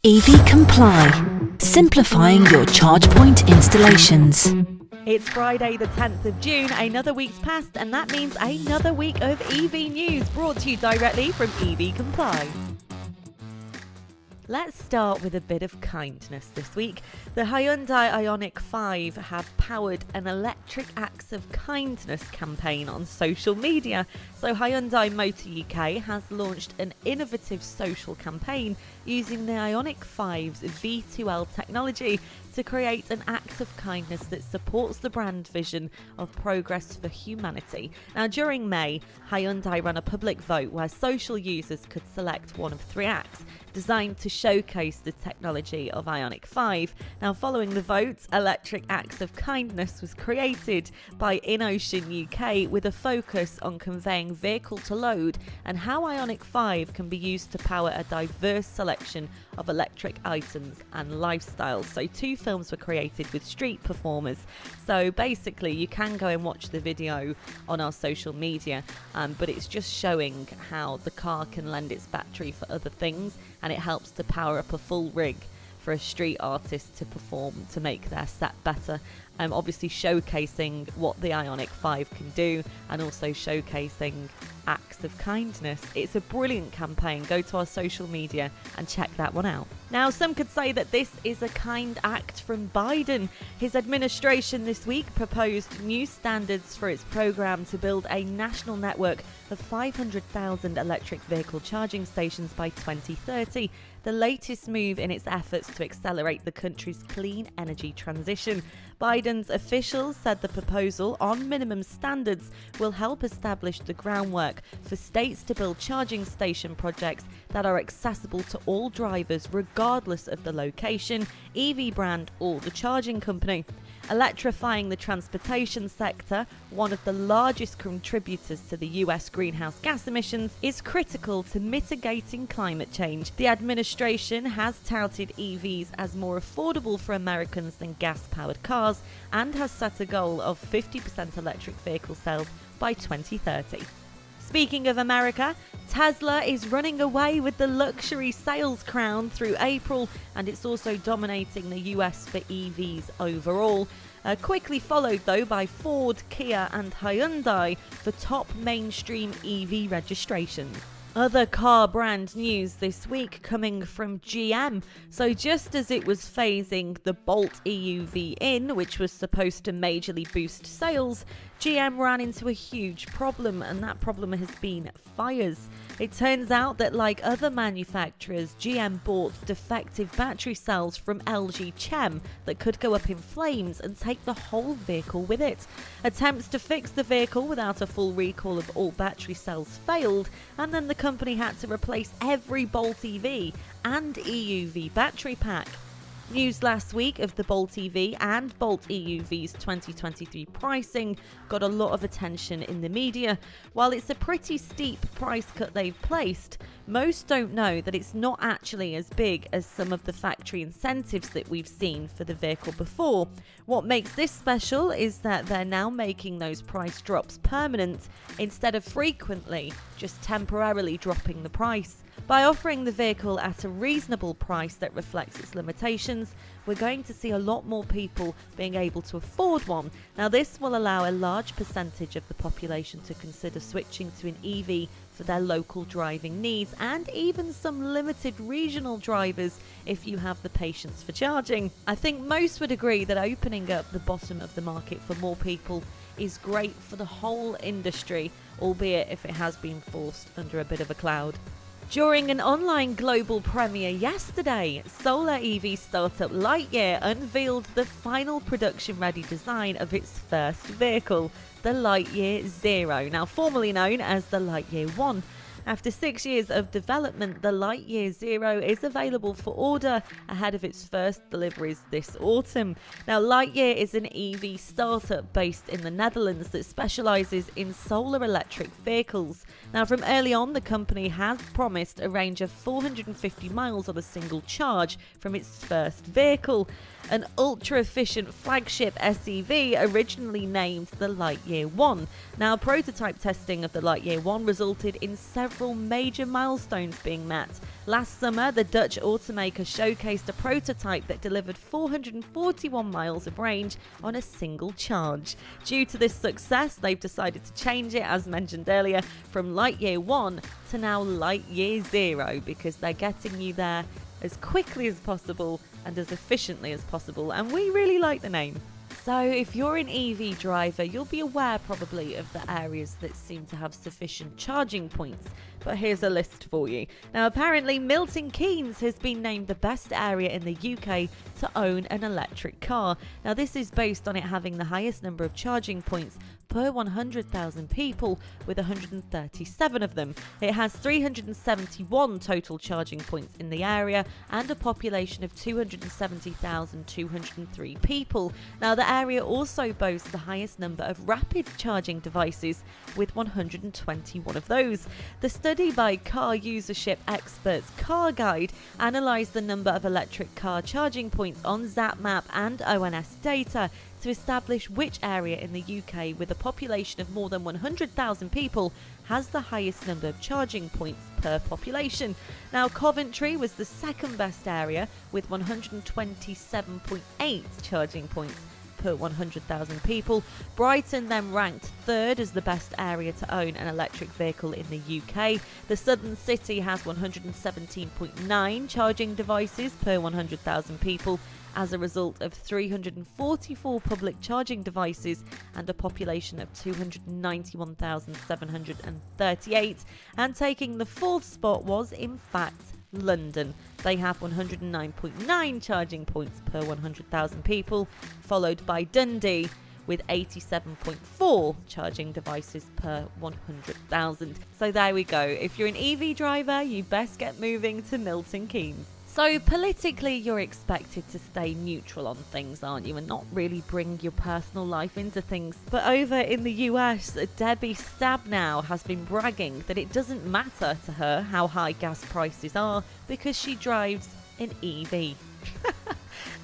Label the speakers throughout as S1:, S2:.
S1: EV Comply, simplifying your charge point installations.
S2: It's Friday the 10th of June, another week's passed, and that means another week of EV news brought to you directly from EV Comply. Let's start with a bit of kindness this week. The Hyundai Ioniq 5 have powered an electric acts of kindness campaign on social media. So Hyundai Motor UK has launched an innovative social campaign using the Ioniq 5's V2L technology to create an act of kindness that supports the brand vision of progress for humanity. Now, during May, Hyundai ran a public vote where social users could select one of three acts designed to showcase the technology of Ioniq 5. Now, following the vote, Electric Acts of Kindness was created by InOcean UK with a focus on conveying vehicle to load and how Ioniq 5 can be used to power a diverse selection of electric items and lifestyles. So 2 films were created with street performers. So basically you can go and watch the video on our social media, but it's just showing how the car can lend its battery for other things, and it helps to power up a full rig for a street artist to perform to make their set better. Obviously showcasing what the Ioniq 5 can do and also showcasing acts of kindness. It's a brilliant campaign. Go to our social media and check that one out. Now, some could say that this is a kind act from Biden. His administration this week proposed new standards for its program to build a national network of 500,000 electric vehicle charging stations by 2030, the latest move in its efforts to accelerate the country's clean energy transition. Biden's officials said the proposal on minimum standards will help establish the groundwork for states to build charging station projects that are accessible to all drivers regardless of the location, EV brand or the charging company. Electrifying the transportation sector, one of the largest contributors to the US greenhouse gas emissions, is critical to mitigating climate change. The administration has touted EVs as more affordable for Americans than gas-powered cars and has set a goal of 50% electric vehicle sales by 2030. Speaking of America, Tesla is running away with the luxury sales crown through April, and it's also dominating the US for EVs overall. Quickly followed though by Ford, Kia and Hyundai for top mainstream EV registrations. Other car brand news this week coming from GM. So just as it was phasing the Bolt EUV in, which was supposed to majorly boost sales, GM ran into a huge problem, and that problem has been fires. It turns out that, like other manufacturers, GM bought defective battery cells from LG Chem that could go up in flames and take the whole vehicle with it. Attempts to fix the vehicle without a full recall of all battery cells failed, and then the company had to replace every Bolt EV and EUV battery pack. News last week of the Bolt EV and Bolt EUV's 2023 pricing got a lot of attention in the media. While it's a pretty steep price cut they've placed, most don't know that it's not actually as big as some of the factory incentives that we've seen for the vehicle before. What makes this special is that they're now making those price drops permanent instead of frequently just temporarily dropping the price. By offering the vehicle at a reasonable price that reflects its limitations, we're going to see a lot more people being able to afford one. Now, this will allow a large percentage of the population to consider switching to an EV for their local driving needs, and even some limited regional drivers if you have the patience for charging. I think most would agree that opening up the bottom of the market for more people is great for the whole industry, albeit if it has been forced under a bit of a cloud. During an online global premiere yesterday, solar EV startup Lightyear unveiled the final production-ready design of its first vehicle, the Lightyear Zero, now formerly known as the Lightyear 1. After 6 years of development, the Lightyear Zero is available for order ahead of its first deliveries this autumn. Now, Lightyear is an EV startup based in the Netherlands that specialises in solar electric vehicles. Now, from early on, the company has promised a range of 450 miles on a single charge from its first vehicle. An ultra-efficient flagship SUV originally named the Lightyear 1. Now, prototype testing of the Lightyear 1 resulted in several several major milestones being met. Last summer, the Dutch automaker showcased a prototype that delivered 441 miles of range on a single charge. Due to this success, they've decided to change it, as mentioned earlier, from Lightyear 1 to now Lightyear 0, because they're getting you there as quickly as possible and as efficiently as possible, and we really like the name. So if you're an EV driver, you'll be aware probably of the areas that seem to have sufficient charging points. But here's a list for you. Now, apparently Milton Keynes has been named the best area in the UK to own an electric car. Now, this is based on it having the highest number of charging points per 100,000 people, with 137 of them. It has 371 total charging points in the area and a population of 270,203 people. Now, the area also boasts the highest number of rapid charging devices, with 121 of those. The study by car usership experts Car Guide analysed the number of electric car charging points on ZapMap and ONS data to establish which area in the UK with a population of more than 100,000 people has the highest number of charging points per population. Now, Coventry was the second best area with 127.8 charging points per 100,000 people. Brighton then ranked third as the best area to own an electric vehicle in the UK. The southern city has 117.9 charging devices per 100,000 people, as a result of 344 public charging devices and a population of 291,738. And taking the fourth spot was, in fact, London. They have 109.9 charging points per 100,000 people, followed by Dundee with 87.4 charging devices per 100,000. So there we go. If you're an EV driver, you best get moving to Milton Keynes. So politically, you're expected to stay neutral on things, aren't you, and not really bring your personal life into things. But over in the US, Debbie Stabenow has been bragging that it doesn't matter to her how high gas prices are because she drives an EV.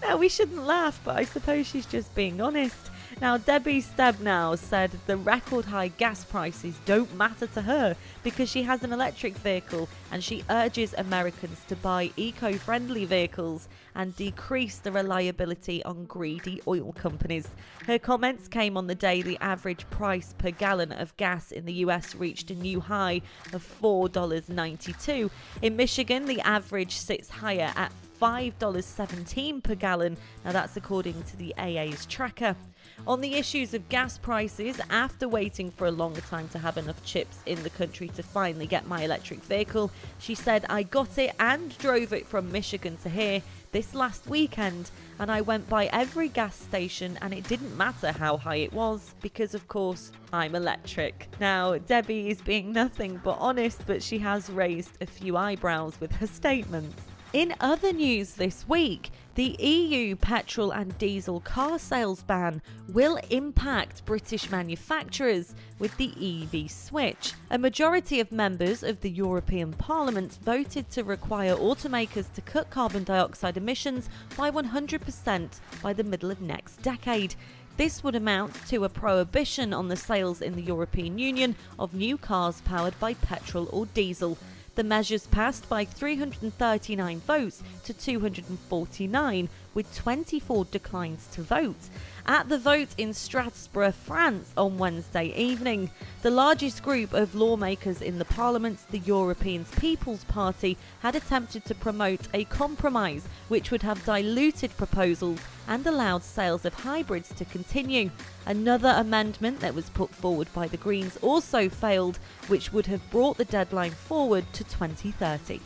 S2: Now, we shouldn't laugh, but I suppose she's just being honest. Now, Debbie Stabenow said the record high gas prices don't matter to her because she has an electric vehicle, and she urges Americans to buy eco-friendly vehicles and decrease the reliability on greedy oil companies. Her comments came on the day the average price per gallon of gas in the US reached a new high of $4.92. In Michigan, the average sits higher at $5.17 per gallon. Now, that's according to the AA's tracker. On the issues of gas prices, after waiting for a longer time to have enough chips in the country to finally get my electric vehicle, she said, "I got it and drove it from Michigan to here this last weekend, and I went by every gas station and it didn't matter how high it was because, of course, I'm electric." Now, Debbie is being nothing but honest, but she has raised a few eyebrows with her statements. In other news this week, the EU petrol and diesel car sales ban will impact British manufacturers with the EV switch. A majority of members of the European Parliament voted to require automakers to cut carbon dioxide emissions by 100% by the middle of next decade. This would amount to a prohibition on the sales in the European Union of new cars powered by petrol or diesel. The measures passed by 339 votes to 249, with 24 declines to vote. At the vote in Strasbourg, France on Wednesday evening, the largest group of lawmakers in the Parliament, the European People's Party, had attempted to promote a compromise which would have diluted proposals and allowed sales of hybrids to continue. Another amendment that was put forward by the Greens also failed, which would have brought the deadline forward to 2030.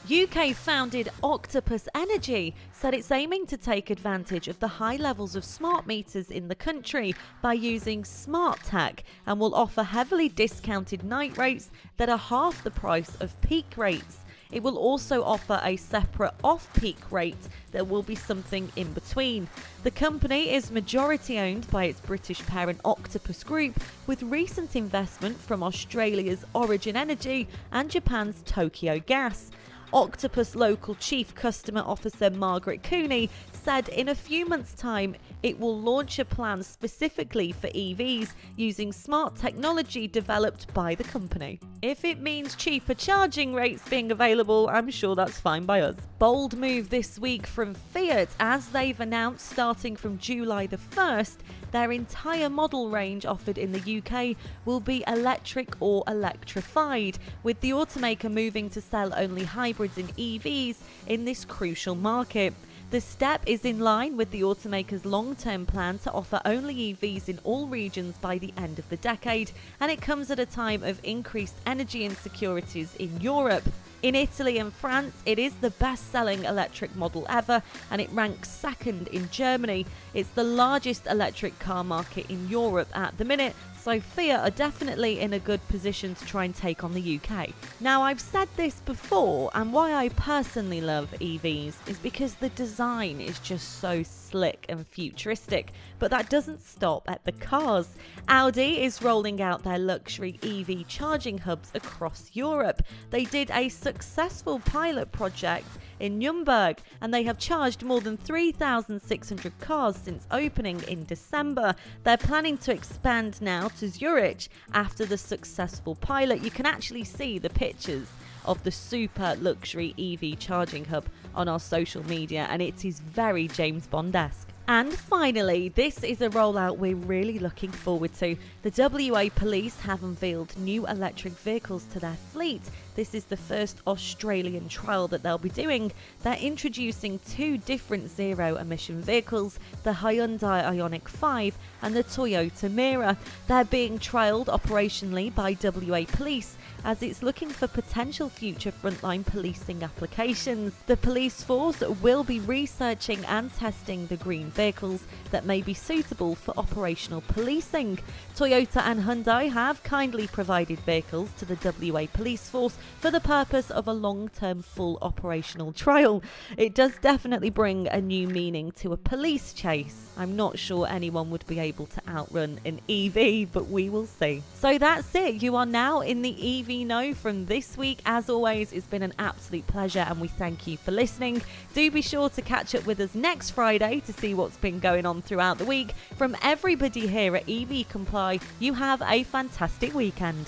S2: UK-founded Octopus Energy said it's aiming to take advantage of the high levels of smart meters in the country by using smart tech, and will offer heavily discounted night rates that are half the price of peak rates. It will also offer a separate off-peak rate that will be something in between. The company is majority owned by its British parent Octopus Group, with recent investment from Australia's Origin Energy and Japan's Tokyo Gas. Octopus local Chief Customer Officer Margaret Cooney said in a few months' time it will launch a plan specifically for EVs using smart technology developed by the company. If it means cheaper charging rates being available, I'm sure that's fine by us. Bold move this week from Fiat, as they've announced starting from July the 1st, their entire model range offered in the UK will be electric or electrified, with the automaker moving to sell only hybrids and EVs in this crucial market. The step is in line with the automaker's long-term plan to offer only EVs in all regions by the end of the decade, and it comes at a time of increased energy insecurities in Europe. In Italy and France, it is the best-selling electric model ever, and it ranks second in Germany. It's the largest electric car market in Europe at the minute, so Fiat are definitely in a good position to try and take on the UK. Now, I've said this before, and why I personally love EVs is because the design is just so slick and futuristic, but that doesn't stop at the cars. Audi is rolling out their luxury EV charging hubs across Europe. They did a successful pilot project in Nuremberg, and they have charged more than 3,600 cars since opening in December. They're planning to expand now to Zurich after the successful pilot. You can actually see the pictures of the super luxury EV charging hub on our social media, and it is very James Bond-esque. And finally, this is a rollout we're really looking forward to. The WA Police have unveiled new electric vehicles to their fleet. This is the first Australian trial that they'll be doing. They're introducing two different zero-emission vehicles, the Hyundai Ioniq 5 and the Toyota Mira. They're being trialled operationally by WA Police as it's looking for potential future frontline policing applications. The police force will be researching and testing the green vehicles that may be suitable for operational policing. Toyota and Hyundai have kindly provided vehicles to the WA Police Force for the purpose of a long-term full operational trial. It does definitely bring a new meaning to a police chase. I'm not sure anyone would be able to outrun an EV, but we will see. So that's it. You are now in the EV know from this week. As always, it's been an absolute pleasure, and we thank you for listening. Do be sure to catch up with us next Friday to see what's been going on throughout the week. From everybody here at EV Comply, you have a fantastic weekend.